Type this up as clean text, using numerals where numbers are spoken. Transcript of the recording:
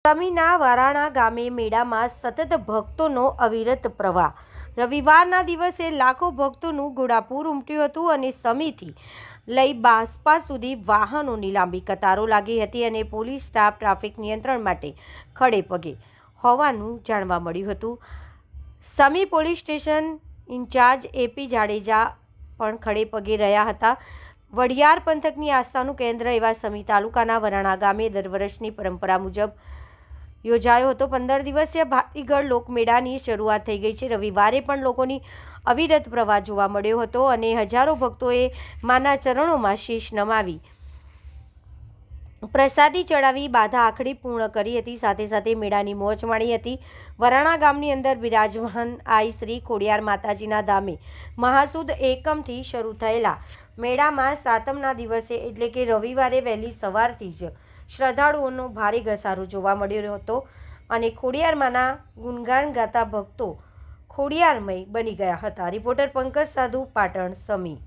સમીના વારાણા ગામે મેળામાં સતત ભક્તોનો અવિરત પ્રવાહ। રવિવારના દિવસે લાખો ભક્તોનું ઘોડાપૂર ઉમટ્યું હતું અને સમીથી લઈ બાસપા સુધી વાહનોની લાંબી કતારો લાગી હતી અને પોલીસ સ્ટાફ ટ્રાફિક નિયંત્રણ માટે ખડે પગે હોવાનું જાણવા મળ્યું હતું। Sami police station incharge AP Jadeja પણ ખડે પગે રહ્યા હતા। વડિયાર પંથકની આસ્થાનું કેન્દ્ર એવા સમી તાલુકાના વરાણા ગામે દર વર્ષની પરંપરા મુજબ યોજાયો હતો 15 દિવસીય ભાતીગળ લોકમેળાની શરૂઆત થઈ ગઈ છે। રવિવારે પણ લોકોની અવિરત પ્રવાહ જોવા મળ્યો હતો અને હજારો ભક્તોએ માના ચરણોમાં શીશ નમાવી પ્રસાદી ચડાવી બાધા આખડી પૂર્ણ કરી હતી। સાથે સાથે મેળાની મોજ માણી હતી। વરાણા ગામની અંદર બિરાજમાન આઈ શ્રી ખોડિયાર માતાજીના ધામે મહાસુદ એકમથી શરૂ થયેલા મેળામાં સાતમના દિવસે એટલે કે રવિવારે વહેલી સવારથી જ શ્રદ્ધાળુઓનો ભારે ઘસારો જોવા મળ્યો હતો અને ખોડિયારમાંના ગુણગાન ગાતા ભક્તો ખોડિયારમય બની ગયા હતા। રિપોર્ટર પંકજ સાધુ, પાટણ, સમી।